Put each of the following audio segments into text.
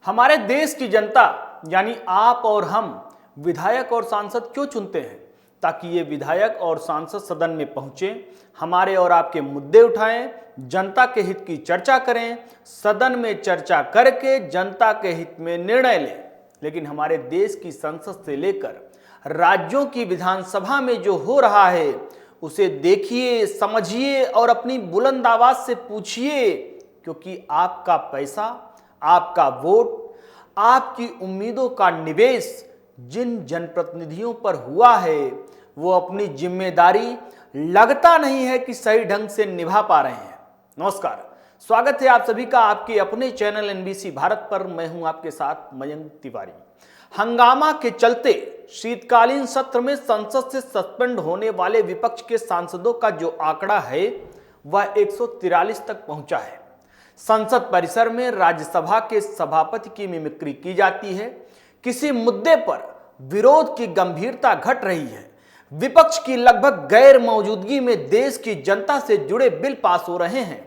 हमारे देश की जनता यानी आप और हम विधायक और सांसद क्यों चुनते हैं? ताकि ये विधायक और सांसद सदन में पहुंचे, हमारे और आपके मुद्दे उठाएं, जनता के हित की चर्चा करें, सदन में चर्चा करके जनता के हित में निर्णय लें। लेकिन हमारे देश की संसद से लेकर राज्यों की विधानसभा में जो हो रहा है उसे देखिए, समझिए और अपनी बुलंद आवाज से पूछिए, क्योंकि आपका पैसा, आपका वोट, आपकी उम्मीदों का निवेश जिन जनप्रतिनिधियों पर हुआ है वो अपनी जिम्मेदारी लगता नहीं है कि सही ढंग से निभा पा रहे हैं। नमस्कार, स्वागत है आप सभी का आपके अपने चैनल एनबीसी भारत पर। मैं हूं आपके साथ मयंक तिवारी। हंगामा के चलते शीतकालीन सत्र में संसद से सस्पेंड होने वाले विपक्ष के सांसदों का जो आंकड़ा है वह 143 तक पहुंचा है। संसद परिसर में राज्यसभा के सभापति की मिमिक्री की जाती है। किसी मुद्दे पर विरोध की गंभीरता घट रही है। विपक्ष की लगभग गैर मौजूदगी में देश की जनता से जुड़े बिल पास हो रहे हैं।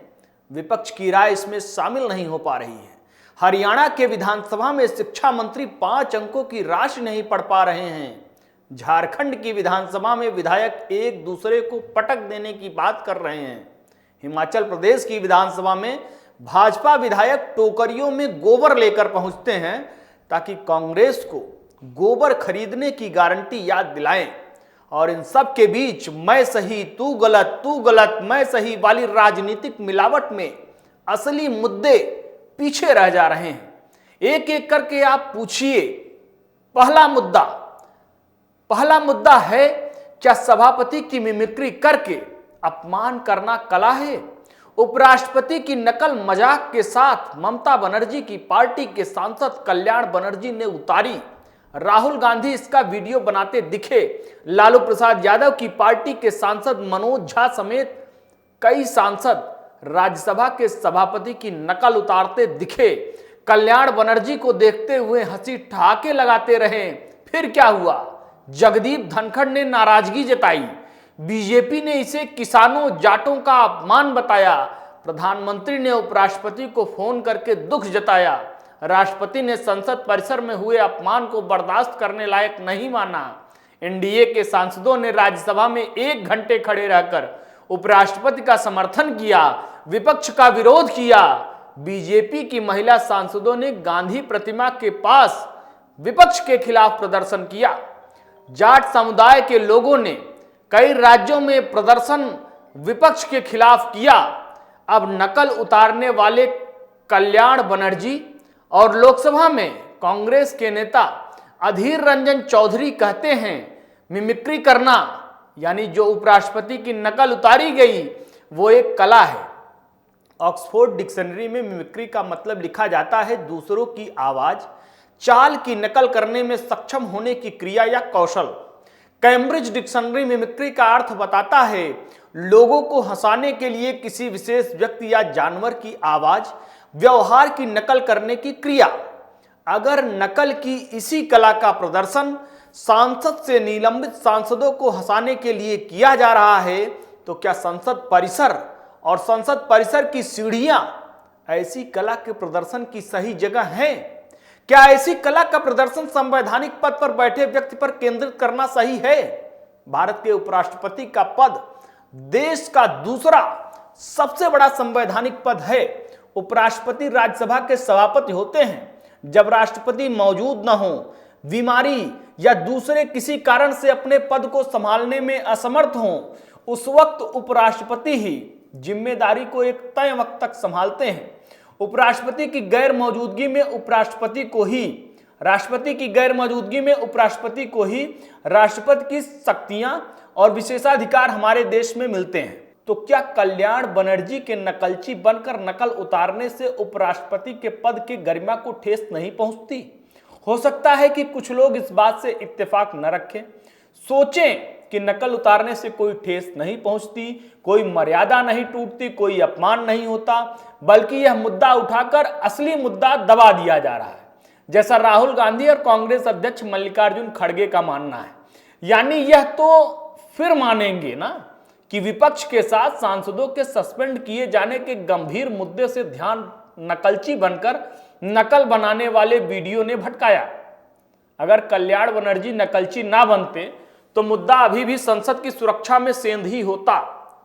विपक्ष की राय इसमें शामिल नहीं हो पा रही है। हरियाणा के विधानसभा में शिक्षा मंत्री 5 अंकों की राशि नहीं पढ़ पा रहे हैं। झारखंड की विधानसभा में विधायक एक दूसरे को पटक देने की बात कर रहे हैं। हिमाचल प्रदेश की विधानसभा में भाजपा विधायक टोकरियों में गोबर लेकर पहुंचते हैं ताकि कांग्रेस को गोबर खरीदने की गारंटी याद दिलाएं। और इन सब के बीच मैं सही तू गलत मैं सही वाली राजनीतिक मिलावट में असली मुद्दे पीछे रह जा रहे हैं। एक एक करके आप पूछिए। पहला मुद्दा है, क्या सभापति की मिमिक्री करके अपमान करना कला है? उपराष्ट्रपति की नकल मजाक के साथ ममता बनर्जी की पार्टी के सांसद कल्याण बनर्जी ने उतारी। राहुल गांधी इसका वीडियो बनाते दिखे। लालू प्रसाद यादव की पार्टी के सांसद मनोज झा समेत कई सांसद राज्यसभा के सभापति की नकल उतारते दिखे। कल्याण बनर्जी को देखते हुए हंसी ठहाके लगाते रहे। फिर क्या हुआ? जगदीप धनखड़ ने नाराजगी जताई। बीजेपी ने इसे किसानों जाटों का अपमान बताया। प्रधानमंत्री ने उपराष्ट्रपति को फोन करके दुख जताया। राष्ट्रपति ने संसद परिसर में हुए अपमान को बर्दाश्त करने लायक नहीं माना। एनडीए के सांसदों ने राज्यसभा में 1 घंटे खड़े रहकर उपराष्ट्रपति का समर्थन किया, विपक्ष का विरोध किया। बीजेपी की महिला सांसदों ने गांधी प्रतिमा के पास विपक्ष के खिलाफ प्रदर्शन किया। जाट समुदाय के लोगों ने कई राज्यों में प्रदर्शन विपक्ष के खिलाफ किया। अब नकल उतारने वाले कल्याण बनर्जी और लोकसभा में कांग्रेस के नेता अधीर रंजन चौधरी कहते हैं मिमिक्री करना यानी जो उपराष्ट्रपति की नकल उतारी गई वो एक कला है। ऑक्सफोर्ड डिक्शनरी में मिमिक्री का मतलब लिखा जाता है दूसरों की आवाज, चाल की नकल करने में सक्षम होने की क्रिया या कौशल। कैम्ब्रिज डिक्शनरी मिमिक्री का अर्थ बताता है लोगों को हंसाने के लिए किसी विशेष व्यक्ति या जानवर की आवाज, व्यवहार की नकल करने की क्रिया। अगर नकल की इसी कला का प्रदर्शन सांसद से निलंबित सांसदों को हंसाने के लिए किया जा रहा है तो क्या संसद परिसर और संसद परिसर की सीढ़ियां ऐसी कला के प्रदर्शन की सही जगह हैं? क्या ऐसी कला का प्रदर्शन संवैधानिक पद पर बैठे व्यक्ति पर केंद्रित करना सही है? भारत के उपराष्ट्रपति का पद देश का दूसरा सबसे बड़ा संवैधानिक पद है। उपराष्ट्रपति राज्यसभा के सभापति होते हैं। जब राष्ट्रपति मौजूद न हो, बीमारी या दूसरे किसी कारण से अपने पद को संभालने में असमर्थ हो, उस वक्त उपराष्ट्रपति ही जिम्मेदारी को एक तय वक्त तक संभालते हैं। उपराष्ट्रपति की गैर मौजूदगी में उपराष्ट्रपति को ही राष्ट्रपति की गैर मौजूदगी में उपराष्ट्रपति को ही राष्ट्रपति की शक्तियां और विशेषाधिकार हमारे देश में मिलते हैं। तो क्या कल्याण बनर्जी के नकलची बनकर नकल उतारने से उपराष्ट्रपति के पद की गरिमा को ठेस नहीं पहुंचती? हो सकता है कि कुछ लोग इस बात से इत्तेफाक न रखें, सोचें कि नकल उतारने से कोई ठेस नहीं पहुंचती, कोई मर्यादा नहीं टूटती, कोई अपमान नहीं होता, बल्कि यह मुद्दा उठाकर असली मुद्दा दबा दिया जा रहा है, जैसा राहुल गांधी और कांग्रेस अध्यक्ष मल्लिकार्जुन खड़गे का मानना है। यानी यह तो फिर मानेंगे ना कि विपक्ष के साथ सांसदों के सस्पेंड किए जाने के गंभीर मुद्दे से ध्यान नकलची बनकर नकल बनाने वाले वीडियो ने भटकाया। अगर कल्याण बनर्जी नकलची ना बनते तो मुद्दा अभी भी संसद की सुरक्षा में सेंध ही होता,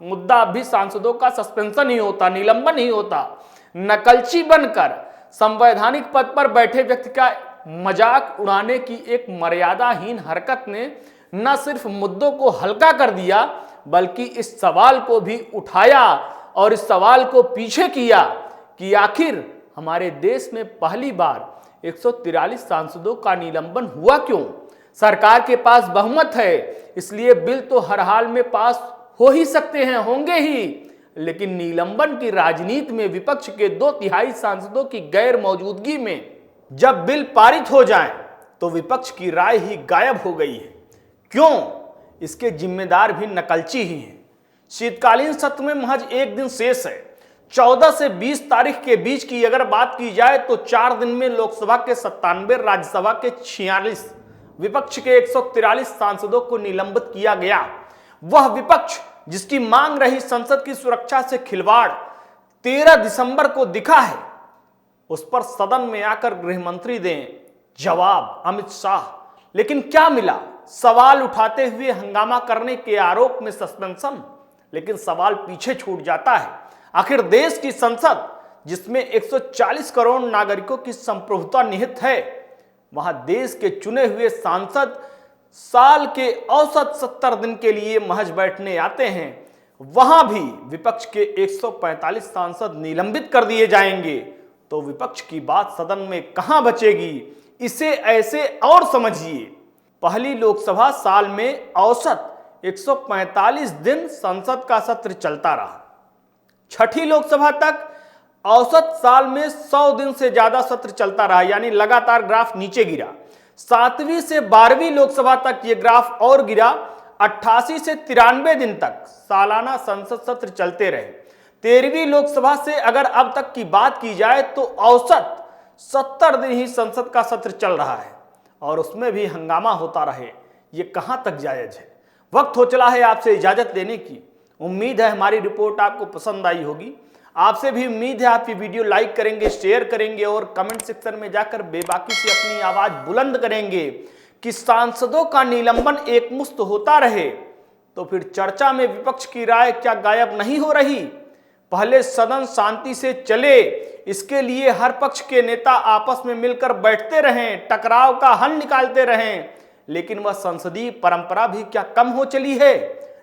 मुद्दा अभी सांसदों का सस्पेंशन ही होता, निलंबन ही होता। नकलची बनकर संवैधानिक पद पर बैठे व्यक्ति का मजाक उड़ाने की एक मर्यादाहीन हरकत ने न सिर्फ मुद्दों को हल्का कर दिया बल्कि इस सवाल को भी उठाया और इस सवाल को पीछे किया कि आखिर हमारे देश में पहली बार 143 सांसदों का निलंबन हुआ क्यों। सरकार के पास बहुमत है, इसलिए बिल तो हर हाल में पास हो ही सकते हैं, होंगे ही, लेकिन निलंबन की राजनीति में विपक्ष के 2/3 सांसदों की गैर मौजूदगी में जब बिल पारित हो जाए तो विपक्ष की राय ही गायब हो गई है। क्यों? इसके जिम्मेदार भी नकलची ही हैं। शीतकालीन सत्र में महज एक दिन शेष है। 14 से 20 तारीख के बीच की अगर बात की जाए तो 4 दिन में लोकसभा के 97, राज्यसभा के 46, विपक्ष के 143 सांसदों को निलंबित किया गया। वह विपक्ष जिसकी मांग रही संसद की सुरक्षा से खिलवाड़ 13 दिसंबर को दिखा है, उस पर सदन में आकर गृहमंत्री दें जवाब अमित शाह। लेकिन क्या मिला? सवाल उठाते हुए हंगामा करने के आरोप में सस्पेंशन। लेकिन सवाल पीछे छूट जाता है, आखिर देश की संसद जिसमें 140 करोड़ नागरिकों की संप्रभुता निहित है, वहां देश के चुने हुए सांसद साल के औसत 70 दिन के लिए महज बैठने आते हैं, वहां भी विपक्ष के 145 सांसद निलंबित कर दिए जाएंगे तो विपक्ष की बात सदन में कहां बचेगी? इसे ऐसे और समझिए, पहली लोकसभा साल में औसत 145 दिन संसद का सत्र चलता रहा। छठी लोकसभा तक औसत साल में 100 दिन से ज्यादा सत्र चलता रहा, यानी लगातार ग्राफ नीचे गिरा। 7वीं से 12वीं लोकसभा तक यह ग्राफ और गिरा। 88 से 93 दिन तक सालाना संसद सत्र चलते रहे। 13वीं लोकसभा से अगर अब तक की बात की जाए तो औसत 70 दिन ही संसद का सत्र चल रहा है और उसमें भी हंगामा होता रहे। ये कहां तक जायज है? वक्त हो चला है आपसे इजाजत लेने की। उम्मीद है हमारी रिपोर्ट आपको पसंद आई होगी। आपसे भी उम्मीद है आप ये वीडियो लाइक करेंगे, शेयर करेंगे और कमेंट सेक्शन में जाकर बेबाकी से अपनी आवाज बुलंद करेंगे कि सांसदों का निलंबन एकमुश्त होता रहे तो फिर चर्चा में विपक्ष की राय क्या गायब नहीं हो रही? पहले सदन शांति से चले, इसके लिए हर पक्ष के नेता आपस में मिलकर बैठते रहें, टकराव का हल निकालते रहें। लेकिन वह संसदीय परंपरा भी क्या कम हो चली है,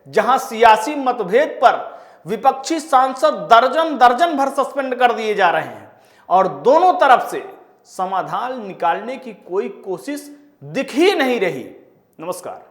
जहां सियासी मतभेद पर विपक्षी सांसद दर्जन दर्जन भर सस्पेंड कर दिए जा रहे हैं और दोनों तरफ से समाधान निकालने की कोई कोशिश दिख ही नहीं रही। नमस्कार।